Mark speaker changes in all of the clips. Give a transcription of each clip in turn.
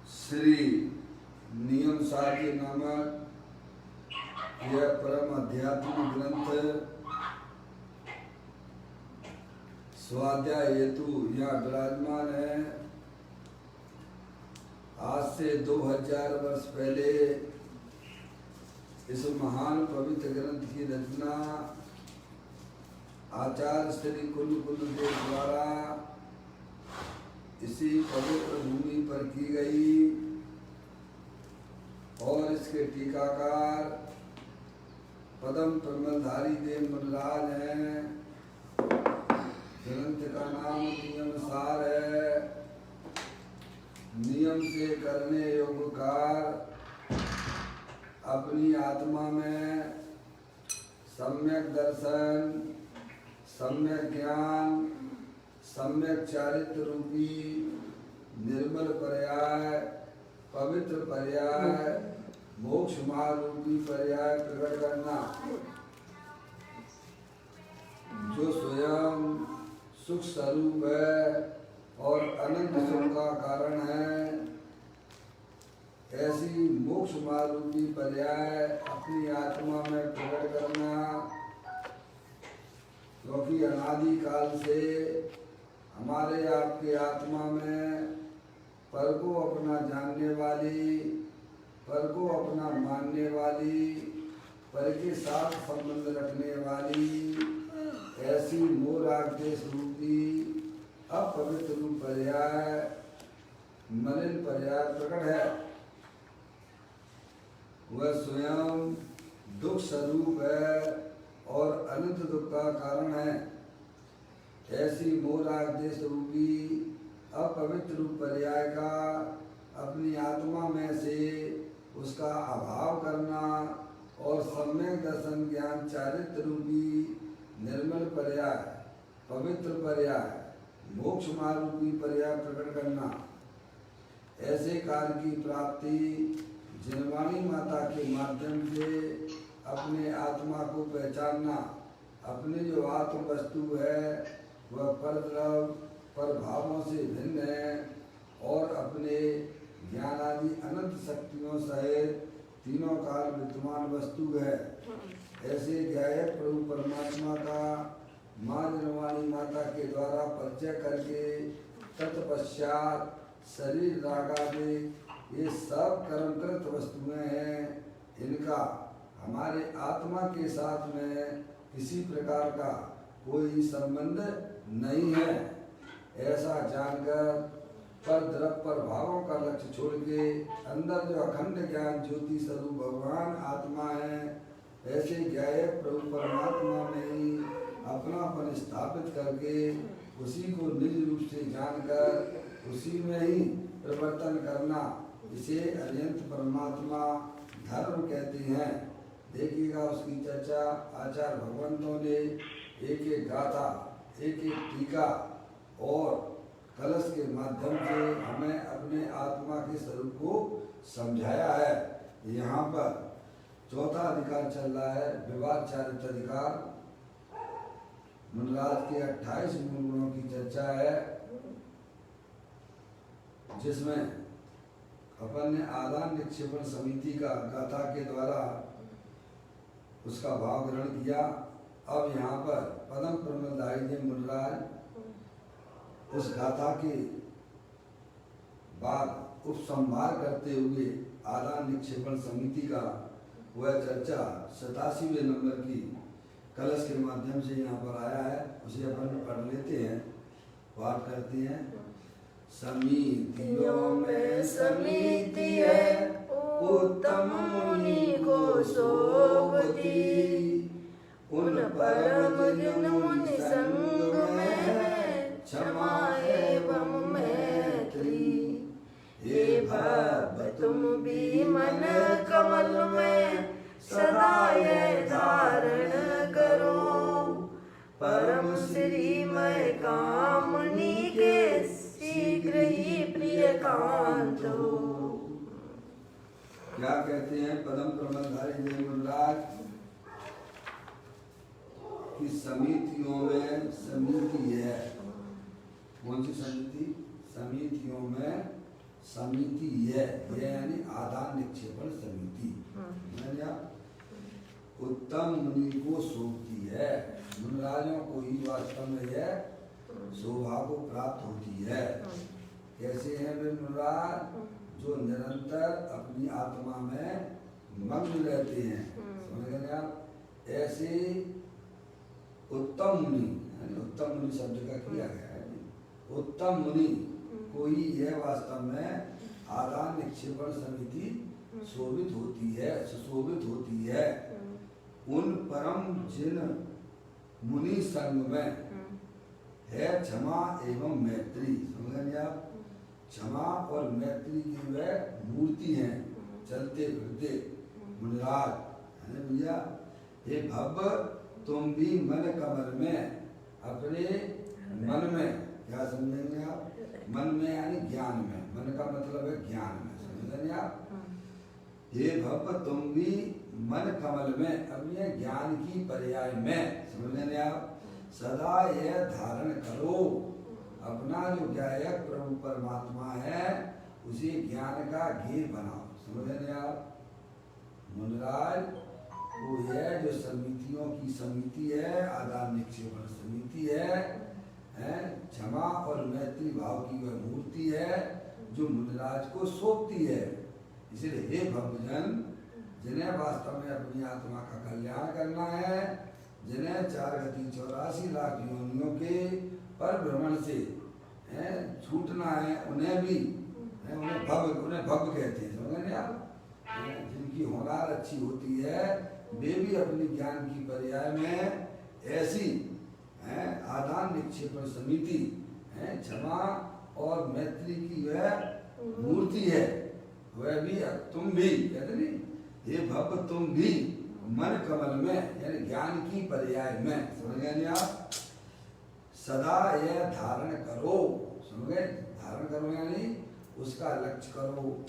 Speaker 1: श्री नियम साक्य नामक यह परम आध्यात्मिक ग्रंथ स्वाध्याय हेतु यहाँ विराजमान है। आज से 2000 वर्ष पहले इस महान पवित्र ग्रंथ की रचना आचार्य श्री कुलदेव द्वारा इसी पवित्र भूमि पर की गई और इसके टीकाकार पद्म प्रमलधारी देव मुनिराज हैं। ग्रंथ का नाम नियम सार है। नियम से करने योग्य कार्य अपनी आत्मा में सम्यक दर्शन, सम्यक ज्ञान, सम्यक चारित्र रूपी निर्मल पर्याय, पवित्र पर्याय, मोक्ष मार्ग रूपी पर्याय प्रकट करना, जो स्वयं सुख स्वरूप है और अनंत सुख का कारण है। ऐसी मोक्ष मार्ग रूपी पर्याय अपनी आत्मा में प्रकट करना, क्योंकि अनादि काल से हमारे आपके आत्मा में पर को अपना जानने वाली, पर को अपना मानने वाली, पर के साथ संबंध रखने वाली ऐसी मोराग्देश रूपी अपवित्र रूप पर्याय, मलिन पर्याय प्रकट है। वह स्वयं दुख स्वरूप है और अनंत दुख का कारण है। ऐसी मोराग्देश रूपी अपवित्र रूप पर्याय का अपनी आत्मा में से उसका अभाव करना और सम्यक दर्शन ज्ञान चारित्र रूपी निर्मल पर्याय, पवित्र पर्याय, मोक्ष मार्ग रूपी पर्याय प्रकट करना, ऐसे कार्य की प्राप्ति जिनवाणी माता के माध्यम से अपने आत्मा को पहचानना। अपनी जो आत्म वस्तु है वह परद्रव पर भावों से भिन्न है और अपने ज्ञान आदि अनंत शक्तियों सहित तीनों काल विद्यमान वस्तु है। ऐसे ज्ञायक प्रभु परमात्मा का माँ जनवाणी माता के द्वारा परिचय करके तत्पश्चात शरीर रागादि ये सब कर्मकृत वस्तुएं हैं। इनका हमारे आत्मा के साथ में किसी प्रकार का कोई संबंध नहीं है। ऐसा जानकर पर द्रव पर भावों का लक्ष्य छोड़ के अंदर जो अखंड ज्ञान ज्योति स्वरूप भगवान आत्मा है, ऐसे ज्ञायक प्रभु परमात्मा में ही अपनापन स्थापित करके उसी को निज रूप से जानकर उसी में ही परिवर्तन करना, इसे अनंत परमात्मा धर्म कहते हैं। देखिएगा उसकी चर्चा आचार्य भगवंतों ने एक एक गाथा, एक एक टीका और कलश के माध्यम से हमें अपने आत्मा के स्वरूप को समझाया है। यहाँ पर चौथा अधिकार चल रहा है, विवाद चारित्र अधिकार। मुनिराज के 28 मूल गुणों की चर्चा है, जिसमें अपन ने आदान निक्षेपण समिति का गाथा के द्वारा उसका भाव ग्रहण किया। अब यहाँ पर पद्म प्रमलधारी जी मुनिराज उस गाथा के बाद उपसंहार करते हुए आदान निक्षेपण समिति का वह चर्चा 87वें नंबर की कलश के माध्यम से यहाँ पर आया है, उसे अपन पढ़ लेते हैं, बात करते हैं। समितियों में समिति है उत्तम मुनि को शोभती, उन परम जिन मुनि संग में क्षमा एवं मैत्री। हे भव तुम भी मन कमल में सदा ये धारण करो, परम श्रीमय कामनी के शीघ्र ही प्रिय कांत हो। क्या कहते हैं पद्म प्रमलधारी देव मुनिराज की समितियों में समिति है। कौन सी समिति? समितियों में समिति ये यानी आदान निक्षेपण समिति मैंने आप उत्तम मुनि को सौंपती है। मुनिराजों को ही वास्तव में यह शोभा को प्राप्त होती है। कैसे हैं वे मुनिराज? जो निरंतर अपनी आत्मा में मग्न रहते हैं। समझ गए आप? ऐसे उत्तम मुनि, उत्तम मुनि शब्द का किया गया है, उत्तम मुनि को ही यह वास्तव में आदान निक्षेपण समिति शोभित होती है, सुशोभित होती है। उन परम जिन मुनि संग में है क्षमा एवं मैत्री। समझेंगे आप? क्षमा और मैत्री की वह मूर्ति हैं, चलते फिरते मुनिराज है भैया। हे भव्य, तुम भी मन कमल में अपने मन में, क्या समझेंगे आप? मन में यानी ज्ञान में, मन का मतलब है ज्ञान में, समझेंगे आप? हे भव्य, तुम भी मन कमल में अपने ज्ञान की पर्याय में, समझेंगे आप? सदा यह धारण करो, अपना जो गायक प्रभु परमात्मा है उसे ज्ञान का घेर बनाओ। समझेंगे आप? मुनिराज वो यह जो समितियों की समिति है, आदान निक्षेपण समिति है, क्षमा और मैत्री भाव की वह मूर्ति है जो मुनिराज को सौंपती है। इसलिए हे भक्तजन, जिन्हें वास्तव में अपनी आत्मा का कल्याण करना है, जिन्हें 4 गति 84 लाख योनियों के पर भ्रमण से छूटना है, उन्हें भी उन्हें भव्य कहते हैं। समझेंगे आप? जिनकी होनार अच्छी होती है वे भी अपनी ज्ञान की पर्याय में ऐसी आदान निक्षेपण समिति, क्षमा और मैत्री की वह मूर्ति है। वह भी तुम भी, कहते नहीं, ये भव्य तुम भी मन कमल में यानी ज्ञान की पर्याय में, समझ गए आप? सदा यह धारण करो, समझ गए? धारण करो यानी उसका लक्ष्य करो,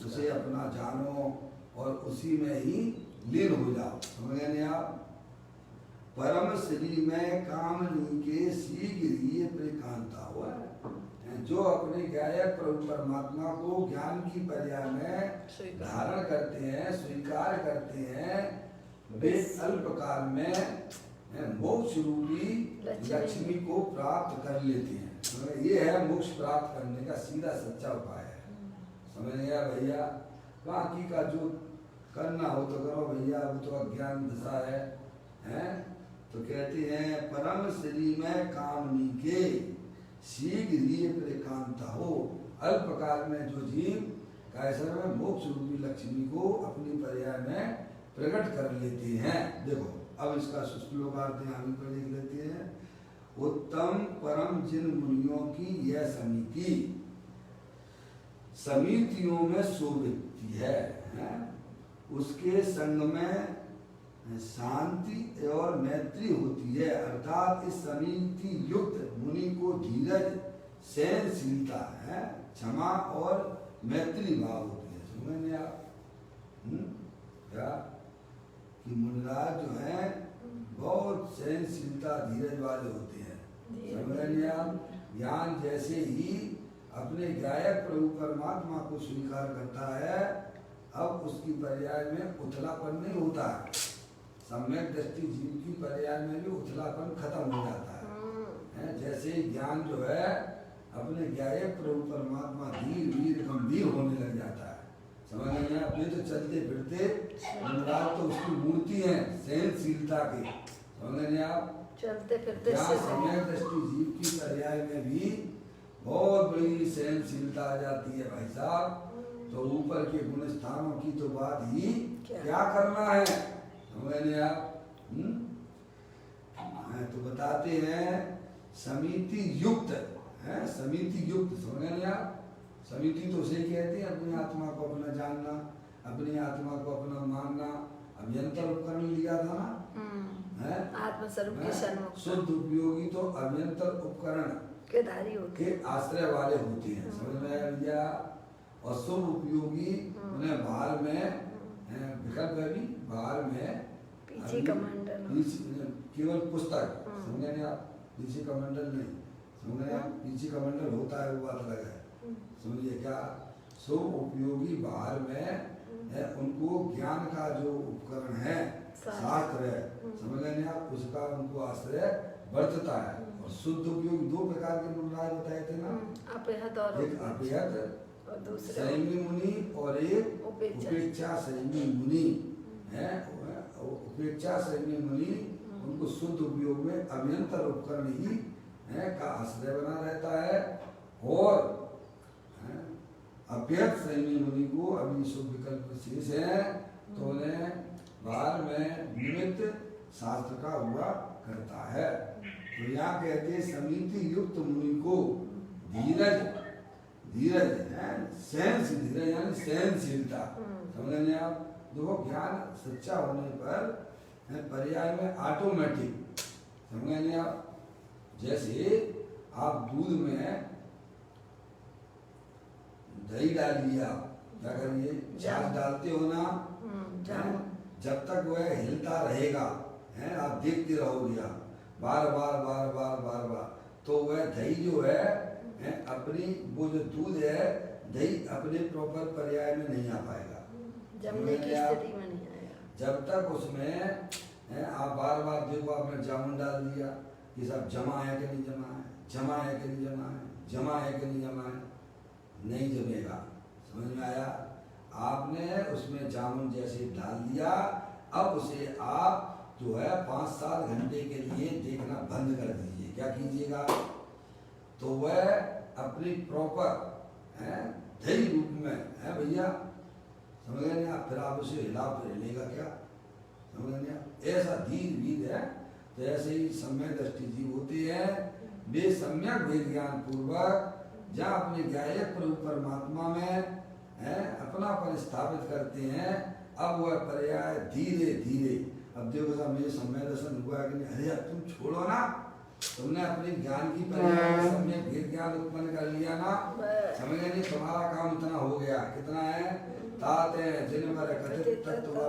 Speaker 1: उसे अपना जानो और उसी में ही लीन हो जाओ। समझ गए आप? परम श्री में कामनी के शीघ्र ही प्रकांता हुआ है। जो अपने गायक प्रभु परमात्मा को ज्ञान की पर्याय में धारण करते हैं, स्वीकार करते हैं, वे अल्पकाल में मोक्ष रूपी लक्ष्मी को प्राप्त कर लेते हैं। ये है मोक्ष प्राप्त करने का सीधा सच्चा उपाय है। समझ गया भैया? बाकी का जो करना हो तो करो भैया, वो तो अज्ञान दशा है? तो कहते हैं परम श्री में कामनी के शीघ्र ही प्रकांता हो। अल्पकाल में जो जीव कैसे में मोक्ष रूपी लक्ष्मी को अपनी पर्याय में प्रकट कर लेते हैं। देखो अब इसका श्लोकार्थ यहाँ पर लिख लेते हैं। उत्तम परम जिन मुनियों की यह समिति समितियों में शोभित है, उसके संग में शांति और मैत्री होती है। अर्थात इस समिति युक्त मुनि को धीरज, सहनशीलता है, क्षमा और मैत्री भाव होती है। समझेंगे आप? क्या कि मुनिराज जो है बहुत सहनशीलता धीरज वाले होते हैं। समझेंगे आप? ज्ञान जैसे ही अपने गायक प्रभु परमात्मा को स्वीकार करता है, अब उसकी पर्याय में उथलापन नहीं होता है। सम्यक दृष्टि जीव की पर्याय में भी उथलापन खत्म हो जाता है। जैसे ज्ञान जो है अपने गायक प्रभु परमात्मा धीरे धीरे गंभीर होने लग जाता है। समझ गए आप? ये तो चलते फिरते मुनिराज तो उसकी मूर्ति है सहनशीलता की। समझ गए आप? चलते फिरते सम्यक दृष्टि जीव की पर्याय में भी बहुत बड़ी सहनशीलता आ जाती है भाई साहब। तो ऊपर के गुण स्थानों की तो बात ही क्या करना है। समझे आप? तो बताते हैं समिति युक्त है, समिति युक्त। समझे आप? समिति तो उसे कहते हैं अपनी आत्मा को अपना जानना, अपनी आत्मा को अपना मानना। अभ्यंतर उपकरण लिया था ना, है
Speaker 2: आत्मस्वरूप के सन्मुख
Speaker 1: शुद्ध उपयोगी तो अभ्यंतर उपकरण
Speaker 2: के धारी होते
Speaker 1: के आश्रय वाले होते हैं। समझ में आया भैया? और शुभ उपयोगी उन्हें बाहर में विकल्प है भी, बाहर में
Speaker 2: पीछे कमंडल,
Speaker 1: केवल पुस्तक। समझे आप? पीछे कमंडल नहीं। समझे आप? पीछे कमंडल होता है वो बात अलग है, समझिए क्या, सो उपयोगी बाहर में है, उनको ज्ञान का जो उपकरण है, शास्त्र है, समझ लेंगे आप, उसका उनको आश्रय बरतता है। और शुद्ध उपयोग दो प्रकार के मुद्राएं बताए थे ना,
Speaker 2: अपेहत और
Speaker 1: एक अपेहत
Speaker 2: और दूसरे
Speaker 1: संयमी मुनि और एक
Speaker 2: उपेक्षा।
Speaker 1: उपेक्षा संयमी मुनि है। उपेक्षा संयमी मुनि उनको शुद्ध उपयोग में अभ्यंतर उपकरण ही है का आश्रय बना रहता है। और अभ्यर्थ संयमी मुनि को अभी शुभ विकल्प शेष है, तो उन्हें बाहर में निमित्त शास्त्र का हुआ करता है। तो यहाँ कहते हैं समिति युक्त मुनि को धीरज, धीरज है सहनशील, धीरज यानी सहनशीलता, समझ लेंगे आप। देखो ज्ञान सच्चा होने पर पर्याय में ऑटोमेटिक, समझ लेंगे आप। जैसे आप दूध में दही डाल दिया, क्या करिए, छाछ डालते हो ना, जब तक वह हिलता रहेगा है, आप देखते रहोगे बार बार बार बार बार बार, तो वह दही जो है अपनी वो जो दूध है, दही अपने प्रॉपर पर्याय में नहीं आ पाएगा,
Speaker 2: जमने की स्थिति में नहीं आएगा।
Speaker 1: जब तक उसमें आप बार बार देखो, आपने जामुन डाल दिया, ये सब जमा है कि नहीं जमा है, जमा है कि नहीं जमा है, जमा है कि नहीं जमा है, नहीं जमेगा। समझ में आया? आपने उसमें जामुन जैसे डाल दिया, अब उसे आप जो है 5-7 घंटे के लिए देखना बंद कर दीजिए। क्या कीजिएगा, तो वह अपनी प्रॉपर दही रूप में है भैया, समझ गए ना। फिर आप उसे हिला, फिर हिलेगा क्या, समझ गए ना। ऐसा धीर धीर है। तो ऐसे ही सम्यक दृष्टि जीव होते हैं, वे सम्यक वेद ज्ञान पूर्वक जहाँ अपने ज्ञायक प्रभु परमात्मा में अपना पर स्थापित करते हैं। अब वह पर्याय धीरे धीरे, अब देखो साहब मुझे सम्यक दर्शन हुआ कि नहीं, अरे अब तुम छोड़ो ना, तुमने अपने ज्ञान की पर्याय सम्यक वेद ज्ञान उत्पन्न कर लिया ना, समझ नहीं, तुम्हारा काम इतना हो गया। कितना है, तात है जिन पर कथित तत्व